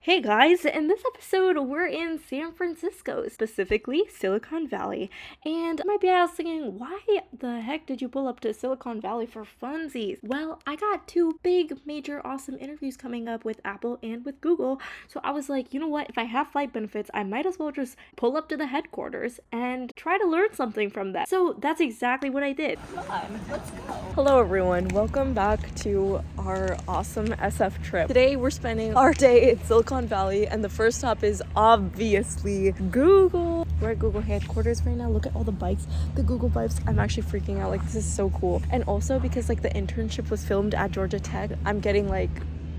Hey guys, in this episode, we're in San Francisco, specifically Silicon Valley. And you might be asking, why the heck did you pull up to Silicon Valley for funsies? Well, I got two big, major, awesome interviews coming up with Apple and with Google. So I was like, you know what? If I have flight benefits, I might as well just pull up to the headquarters and try to learn something from them. So that's exactly what I did. Come on, let's go. Hello everyone, welcome back to our awesome SF trip. Today we're spending our day in Silicon Valley, and the first stop is obviously Google. We're at Google headquarters right now. Look at all the bikes, the Google bikes. I'm actually freaking out. Like, this is so cool. And also because like the internship was filmed at Georgia Tech, I'm getting like,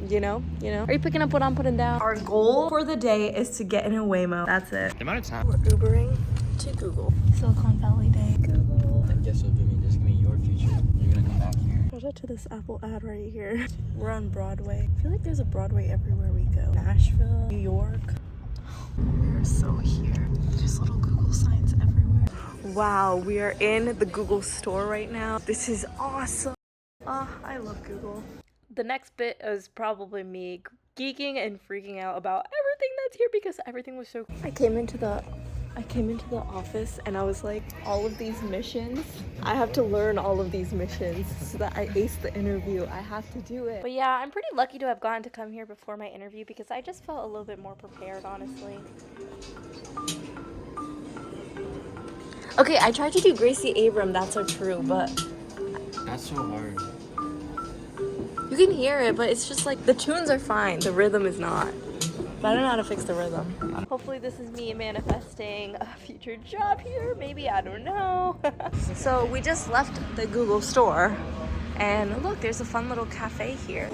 you know. Are you picking up what I'm putting down? Our goal for the day is to get in a Waymo. That's it. The amount of time. We're Ubering to Google. Silicon Valley Day. Google. I guess so, Jimmy. Just give me your future. You're gonna come back here. Shout out to this Apple ad right here. We're on Broadway. I feel like there's a Broadway everywhere we go. Nashville, New York. We're so here. There's little Google signs everywhere. Wow, we are in the Google store right now. This is awesome. I love Google. The next bit is probably me geeking and freaking out about everything that's here because everything was so cool. I came into the office and I was like, all of these missions, I have to learn all of these missions so that I ace the interview. I have to do it. But yeah, I'm pretty lucky to have gotten to come here before my interview because I just felt a little bit more prepared, honestly. Okay, I tried to do Gracie Abram, That's So True, but That's so hard. you can hear it, but it's just like the tunes are fine, the rhythm is not. But I don't know how to fix the rhythm. Hopefully this is me manifesting a future job here. Maybe, I don't know. So we just left the Google store. And look, there's a fun little cafe here.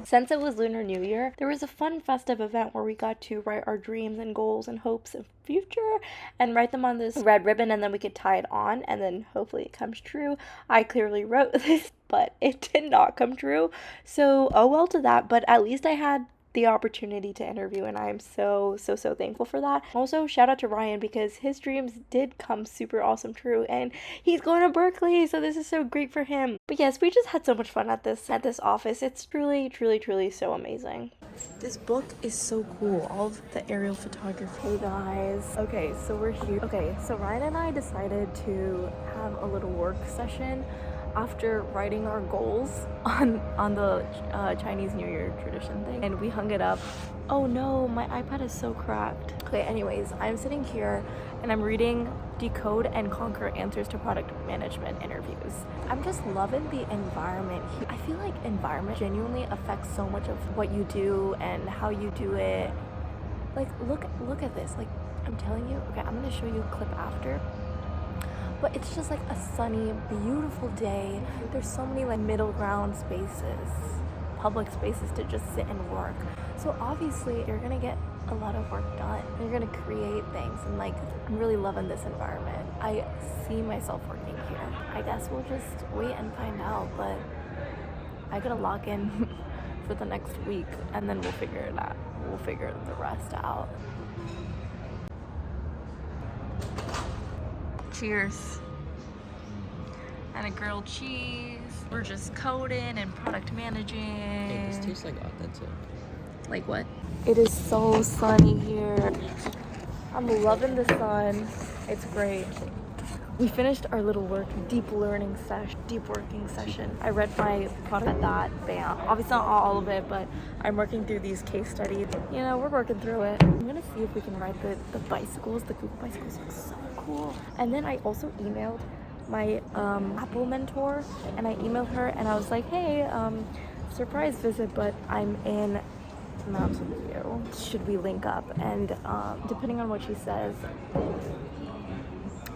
Since it was Lunar New Year, there was a fun festive event where we got to write our dreams and goals and hopes and future and write them on this red ribbon, and then we could tie it on and then hopefully it comes true. I clearly wrote this, but it did not come true. So oh well to that, but at least I had the opportunity to interview and I'm so thankful for that. Also, shout out to Ryan because his dreams did come super awesome true and he's going to Berkeley, so this is so great for him. But yes, we just had so much fun at this office. It's truly so amazing. This book is so cool, all of the aerial photography. Hey guys. Okay, so we're here. Okay, so Ryan and I decided to have a little work session after writing our goals on the Chinese New Year tradition thing, and we hung it up. Oh no, my iPad is so cracked. Okay, anyways, I'm sitting here and I'm reading Decode and Conquer Answers to Product Management Interviews. I'm just loving the environment here. I feel like environment genuinely affects so much of what you do and how you do it. Like, look at this. Like, I'm telling you, okay, I'm gonna show you a clip after. But it's just like a sunny, beautiful day. There's so many like middle ground spaces, public spaces to just sit and work. So obviously you're gonna get a lot of work done. You're gonna create things, and like, I'm really loving this environment. I see myself working here. I guess we'll just wait and find out, but I gotta lock in for the next week and then we'll figure it out. We'll figure the rest out. Cheers. And a grilled cheese. We're just coding and product managing. Hey, this tastes like authentic. Like what? It is so sunny here. I'm loving the sun. It's great. We finished our little deep working session. I read my product at that, bam. Obviously not all of it, but I'm working through these case studies. You know, we're working through it. I'm gonna see if we can ride the bicycles. The Google bicycles look so cool. And then I also emailed my Apple mentor, and I emailed her and I was like, hey, surprise visit, but I'm in Mountain View. Should we link up? And depending on what she says,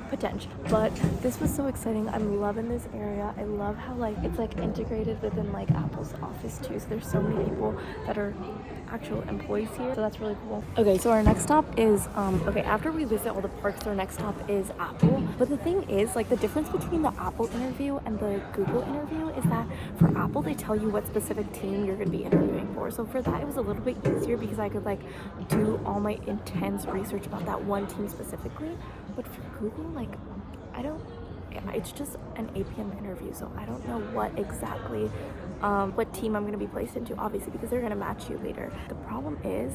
potential. But this was so exciting. I'm loving this area. I love how like it's like integrated within like Apple's office too. So there's so many people that are actual employees here. So that's really cool. Okay, so our next stop is okay, after we visit all the parks, our next stop is Apple. But the thing is, like, the difference between the Apple interview and the Google interview is that for Apple they tell you what specific team you're going to be interviewing for. So for that it was a little bit easier because I could like do all my intense research about that one team specifically. But for Google, like, it's just an 8 p.m. interview, so I don't know what exactly what team I'm gonna be placed into, obviously, because they're gonna match you later. The problem is,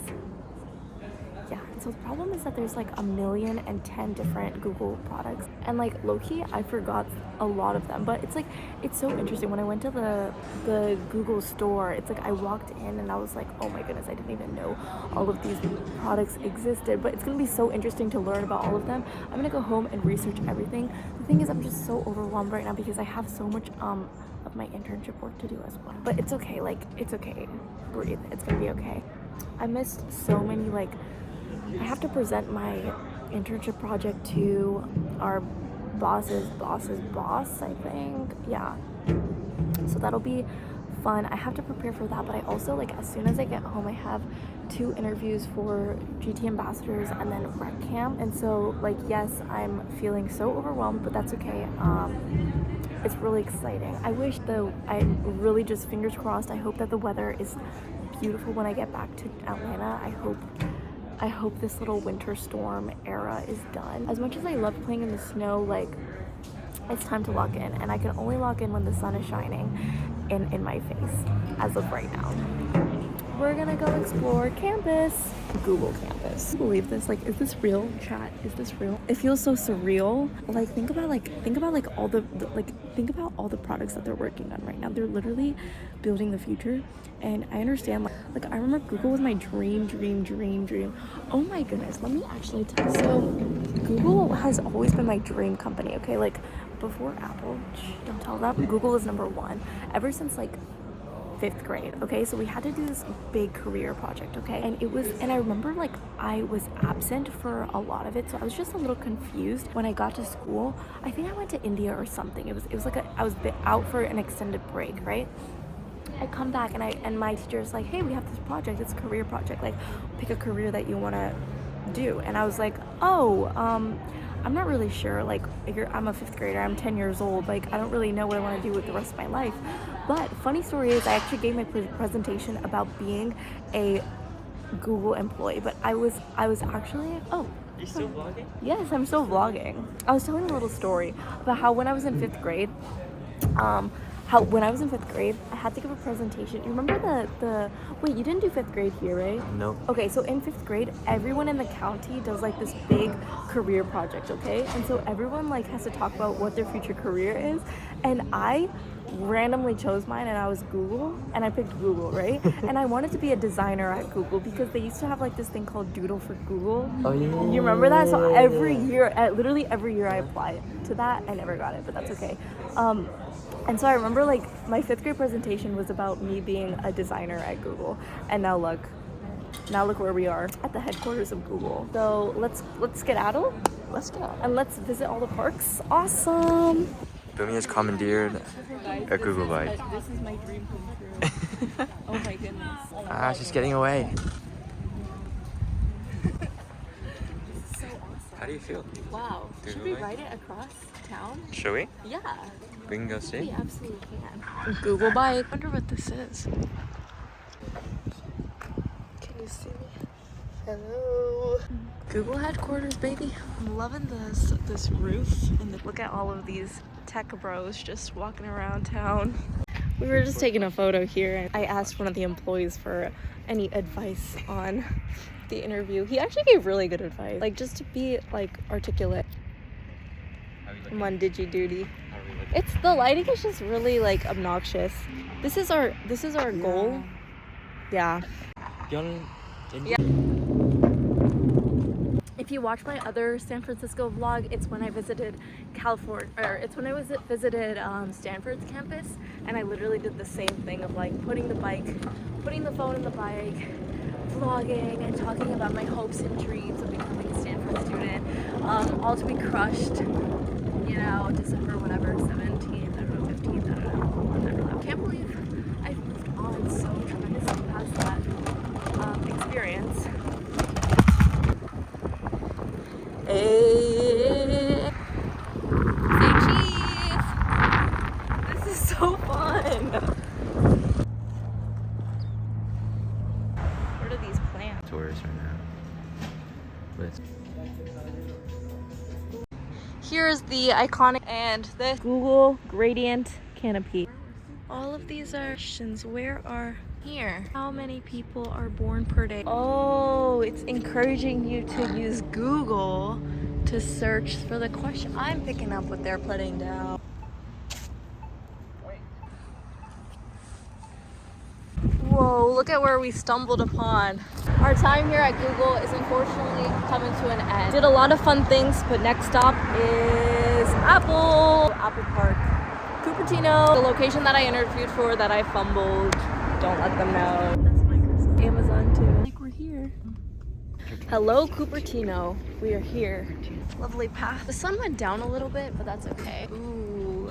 yeah, so the problem is that there's like 1,010,000 different Google products, and like low-key I forgot a lot of them, but it's like, it's so interesting. When I went to the Google store, it's like I walked in and I was like, oh my goodness, I didn't even know all of these products existed. But it's gonna be so interesting to learn about all of them. I'm gonna go home and research everything. The thing is, I'm just so overwhelmed right now because I have so much of my internship work to do as well. But it's okay, like, it's okay, breathe, it's gonna be okay. I missed so many, like, I have to present my internship project to our boss's boss, I think. Yeah. So that'll be fun. I have to prepare for that, but I also, like, as soon as I get home, I have 2 interviews for GT ambassadors and then rec camp. And so, like, yes, I'm feeling so overwhelmed, but that's okay. It's really exciting. I wish, though, I really just, fingers crossed, I hope that the weather is beautiful when I get back to Atlanta. I hope this little winter storm era is done. As much as I love playing in the snow, like, it's time to lock in, and I can only lock in when the sun is shining in my face as of right now. We're gonna go explore campus. Google campus. Believe this? Like, is this real, chat? Is this real? It feels so surreal. Like, think about all the products that they're working on right now. They're literally building the future. And I understand, like I remember Google was my dream. Oh my goodness, let me actually tell you. So Google has always been my dream company, okay? Like, before Apple, don't tell them, Google is #1 ever since like 5th grade, okay? So we had to do this big career project, okay? And I remember, like, I was absent for a lot of it, so I was just a little confused when I got to school. I think I went to India or something. It was like I was out for an extended break, right? I come back and my teacher's like, hey, we have this project, it's a career project, like, pick a career that you want to do. And I was like, oh, I'm not really sure, like, I'm a 5th grader, I'm 10 years old, like, I don't really know what I want to do with the rest of my life. But funny story is, I actually gave my presentation about being a Google employee, but I was actually, oh, Are you still vlogging? yes, I'm still vlogging. I was telling a little story about how when I was in 5th grade, I had to give a presentation. You remember wait, you didn't do 5th grade here, right? Nope. Okay, so in 5th grade, everyone in the county does like this big career project, okay? And so everyone like has to talk about what their future career is. And I randomly chose mine, and I was Google, and I picked Google, right? And I wanted to be a designer at Google because they used to have like this thing called Doodle for Google. Oh yeah. You remember that? So literally every year I applied to that. I never got it, but that's okay. And so I remember, like, my 5th grade presentation was about me being a designer at Google, and now look where we are at the headquarters of Google. So let's skedaddle. Let's go and let's visit all the parks. Awesome. Boomy has commandeered a Google bike. This is my dream come true. Oh my goodness. She's getting away. This is so awesome. How do you feel? Wow. Should we ride it across town? Should we? Yeah. We can go see. We absolutely can. Google bike. I wonder what this is. Can you see me? Hello. Google headquarters, baby. I'm loving this roof, and look at all of these tech bros just walking around town. We were just taking a photo here, and I asked one of the employees for any advice on the interview. He actually gave really good advice, like just to be like articulate. I'm on digi duty. It's the lighting is just really like obnoxious. This is our goal. Yeah. Yeah. If you watch my other San Francisco vlog, it's when I visited visited Stanford's campus, and I literally did the same thing of like putting the phone in the bike, vlogging and talking about my hopes and dreams of becoming a Stanford student, all to be crushed, you know, December whatever, 17th, I don't know, 15th, I don't know, I'll never know. I can't believe I've moved on so tremendously past that experience. Hey. Say cheese! This is so fun! What are these plants? Tourists right now. Here's the iconic and the Google gradient canopy. All of these are questions. Where are here? How many people are born per day? Oh, it's encouraging you to use Google to search for the question. I'm picking up what they're putting down. Whoa, look at where we stumbled upon. Our time here at Google is unfortunately coming to an end. Did a lot of fun things, but next stop is Apple Park. Cupertino, the location that I interviewed for that I fumbled. Don't let them know. That's Microsoft. Amazon too. Like we're here. Hello, Cupertino. We are here. Lovely path. The sun went down a little bit, but that's okay. Ooh.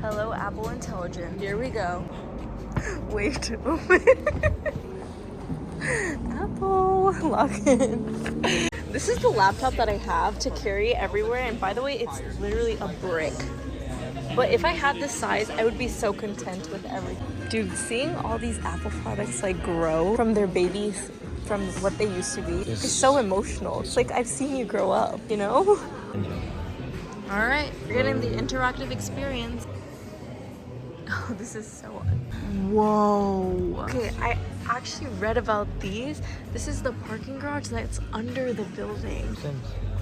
Hello, Apple Intelligent. Here we go. Wave to open. Apple, log in. This is the laptop that I have to carry everywhere, and by the way, it's literally a brick. But if I had this size, I would be so content with everything. Dude, seeing all these Apple products like grow from their babies, from what they used to be, is so emotional. It's like I've seen you grow up, you know? All right, you're getting the interactive experience. Oh, this is so... Whoa. Okay, I actually read about these. This is the parking garage that's under the building.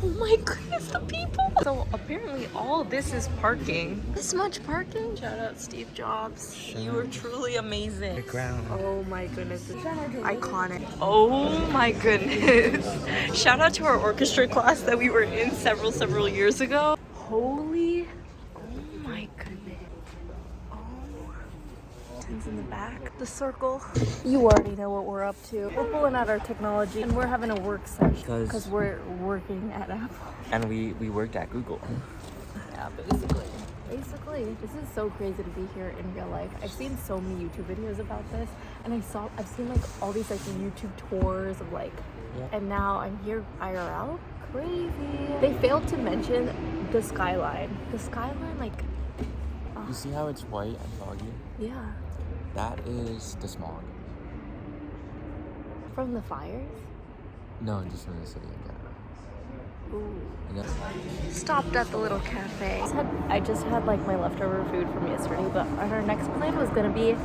Oh my goodness, the people. So apparently all this is parking. This much parking? Shout out Steve Jobs. You were truly amazing. The ground. Oh my goodness, it's iconic. Oh my goodness. Shout out to our orchestra class that we were in several years ago. Holy, oh my goodness. In the back, the circle. You already know what we're up to. We're pulling out our technology and we're having a work session because we're working at Apple. And we worked at Google. Yeah, basically this is so crazy to be here in real life. I've seen so many YouTube videos about this, and I've seen like all these like YouTube tours of like, and now I'm here IRL. Crazy. They failed to mention the skyline. The skyline, like, You see how it's white and foggy? yeah. That is the smog. From the fires? No, just from the city in general. Ooh. Stopped at the little cafe. I just had like my leftover food from yesterday, but our next plan was gonna be,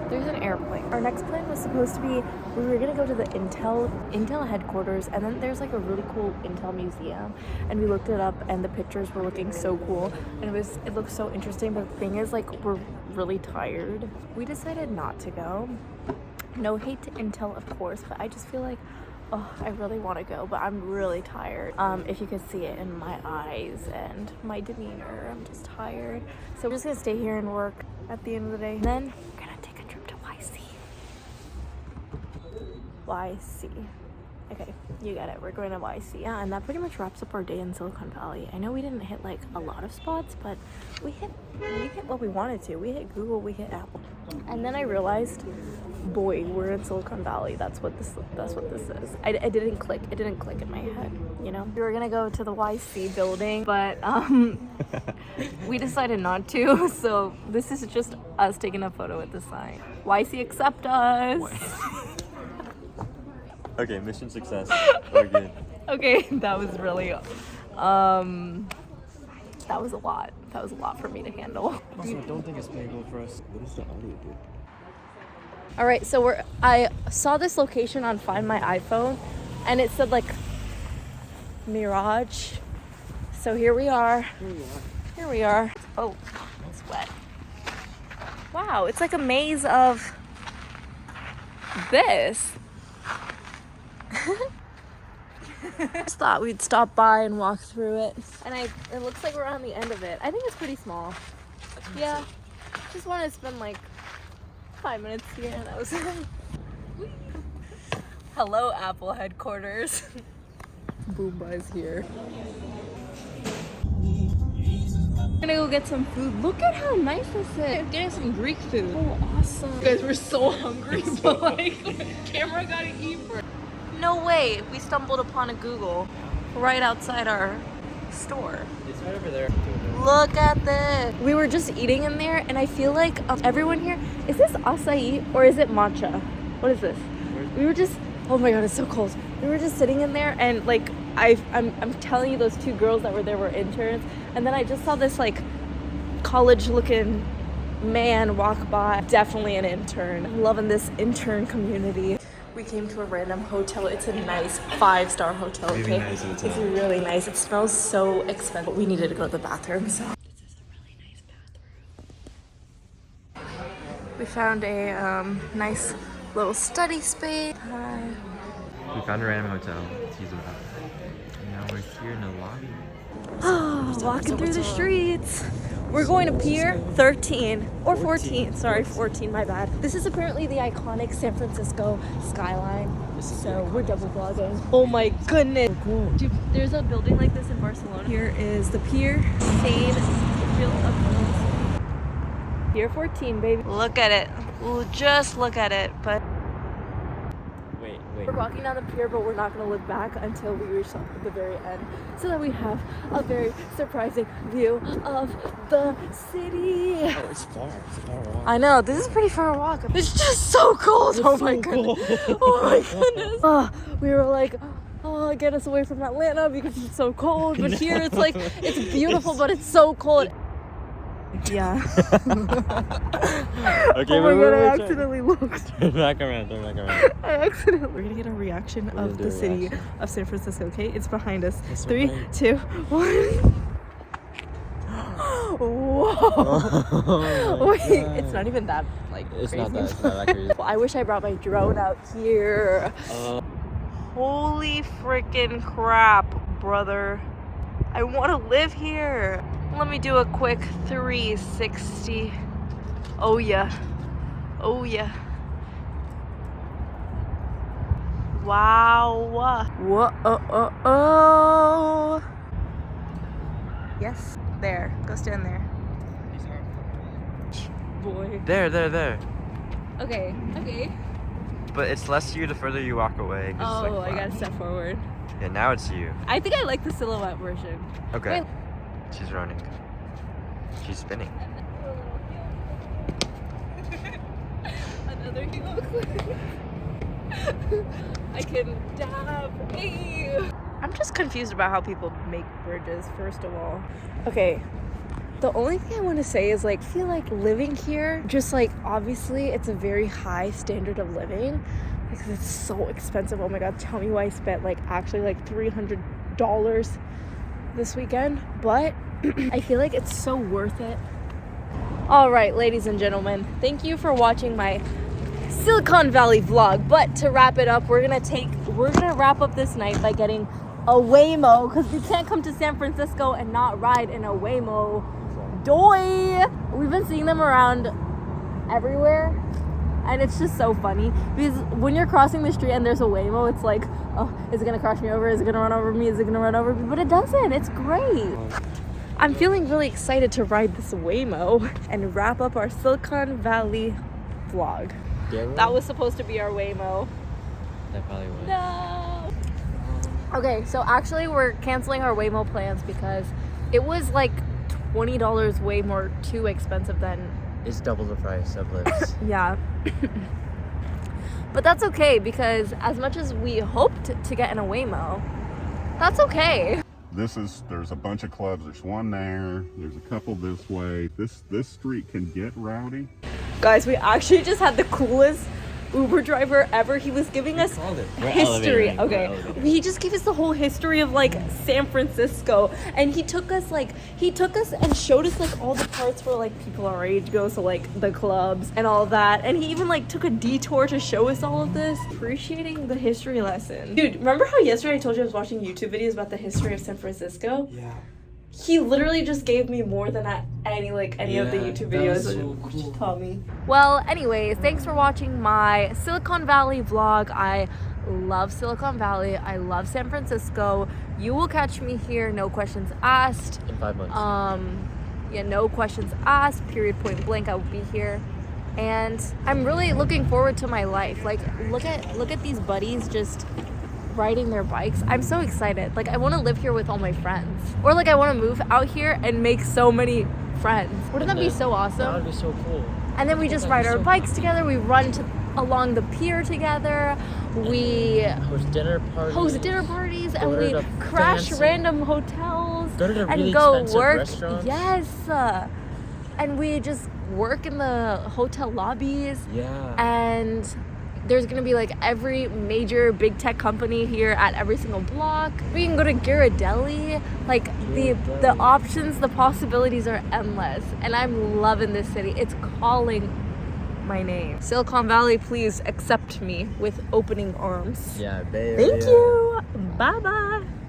there's an airplane. Our next plan was supposed to be, we were gonna go to the Intel headquarters, and then there's like a really cool Intel museum, and we looked it up and the pictures were looking so cool, and it looked so interesting, but the thing is, like, we're really tired. We decided not to go. No hate to Intel, of course, but I just feel like, oh, I really want to go, but I'm really tired. If you could see it in my eyes and my demeanor, I'm just tired. So we're just gonna stay here and work at the end of the day. And then we're gonna take a trip to YC. Okay, you get it. We're going to YC. Yeah, and that pretty much wraps up our day in Silicon Valley. I know we didn't hit like a lot of spots, but we hit what we wanted to. We hit Google, we hit Apple. And then I realized, boy, we're in Silicon Valley. That's what this is. It didn't click. It didn't click in my head, you know? We were gonna go to the YC building, but we decided not to. So this is just us taking a photo at the sign. YC, accept us. Okay, mission success. We're good. Okay, that was really, that was a lot. That was a lot for me to handle. Also, I don't think it's payable for us. What is the audio do? All right, so I saw this location on Find My iPhone, and it said like Mirage. So here we are. Here we are. Oh, it's wet. Wow, it's like a maze of this. Just thought we'd stop by and walk through it, and it looks like we're on the end of it. I think it's pretty small. Yeah, just wanted to spend like 5 minutes here, and that was it. Hello, Apple headquarters. Boomba is here. I'm gonna go get some food. Look at how nice this is. I'm getting some Greek food. Oh, awesome. You guys were so hungry, but like, camera gotta eat first. No way, we stumbled upon a Google right outside our store. It's right over there. Look at this. We were just eating in there, and I feel like everyone here, is this acai or is it matcha? What is this? We were just, oh my god, it's so cold. We were just sitting in there, and like, I'm telling you, those two girls that were there were interns, and then I just saw this like college looking man walk by. Definitely an intern. I'm loving this intern community. We came to a random hotel. It's a nice 5-star hotel. Really Okay, nice hotel. it's really nice. It smells so expensive. We needed to go to the bathroom, so this is a really nice bathroom. We found a nice little study space. We found a random hotel. Let's use the bathroom. And now we're here in the lobby. Walking through the streets. We're going to Pier 13 or 14. Sorry, 14, my bad. This is apparently the iconic San Francisco skyline. So we're double vlogging. Oh my goodness. So cool. Dude, there's a building like this in Barcelona. Here is the pier. Same field of Pier 14, baby. Look at it. Ooh, just look at it. But Wait. we're walking down the pier, but we're not going to look back until we reach the very end, so that we have a very surprising view of the city. Oh, it's far. It's a far walk. I know, this is a pretty far walk. It's just so cold. Oh my goodness. Oh my goodness. We were like, oh, get us away from Atlanta because it's so cold. But here it's like, it's beautiful, but it's so cold. Yeah. Okay, oh my god, I accidentally looked. Turn back around. We're gonna get a reaction of the city of San Francisco, okay? It's behind us. It's 3, behind. 2, 1. Whoa. Oh Wait, God. it's not even that like It's crazy. not that crazy. Well, I wish I brought my drone out here. Holy freaking crap, brother. I want to live here. Let me do a quick 360. Oh yeah. Oh yeah. Wow. Whoa. Oh. Yes. There. Go stand there. Boy. There. Okay. But it's less you the further you walk away. 'Cause it's Oh, like I gotta step forward. Yeah, now it's you. I think I like the silhouette version. Okay. Wait. She's running. She's spinning. Another heel. I can dab. Hey. I'm just confused about how people make bridges, first of all. Okay. The only thing I want to say is, like, I feel like living here, just like, obviously it's a very high standard of living because it's so expensive. Oh my god, tell me why I spent like actually like $300 this weekend, but I feel like it's so worth it. All right, ladies and gentlemen, thank you for watching my Silicon Valley vlog. But to wrap it up, we're gonna wrap up this night by getting a Waymo, because we can't come to San Francisco and not ride in a Waymo. Doy! We've been seeing them around everywhere, and it's just so funny because when you're crossing the street and there's a Waymo, it's like, oh, is it gonna crash me over? Is it gonna run over me? Is it gonna run over me? But it doesn't. It's great. I'm feeling really excited to ride this Waymo and wrap up our Silicon Valley vlog. That was supposed to be our Waymo. That probably was. No. Okay, so actually we're canceling our Waymo plans because it was like $20 way more too expensive than... It's double the price of Lyft's. Yeah. But that's okay because as much as we hoped to get in a Waymo, that's okay. There's a bunch of clubs. There's one there. There's a couple this way. This street can get rowdy. Guys, we actually just had the coolest Uber driver ever. He was giving us history. Okay, he just gave us the whole history of like San Francisco, and he took us and showed us like all the parts where like people our age go, so like the clubs and all that. And he even like took a detour to show us all of this. Appreciating the history lesson. Dude, remember how yesterday I told you I was watching YouTube videos about the history of San Francisco? Yeah. He literally just gave me more than any of the YouTube videos so taught me. Well, anyways, thanks for watching my Silicon Valley vlog. I love Silicon Valley. I love San Francisco. You will catch me here, no questions asked. In 5 months. Yeah, no questions asked. Period, point blank. I will be here, and I'm really looking forward to my life. Like, look at these buddies just riding their bikes. I'm so excited. Like, I want to live here with all my friends, or like I want to move out here and make so many friends. Wouldn't that be so awesome? That would be so cool. And then we just ride our bikes together. We run along the pier together. We host dinner parties. And we crash random hotels Go to the really and go expensive work. restaurants. Yes. And we just work in the hotel lobbies. Yeah. And there's gonna be like every major big tech company here at every single block. We can go to Ghirardelli. Like the options, the possibilities are endless. And I'm loving this city. It's calling my name. Silicon Valley, please accept me with opening arms. Yeah, babe. Thank you. Bye bye.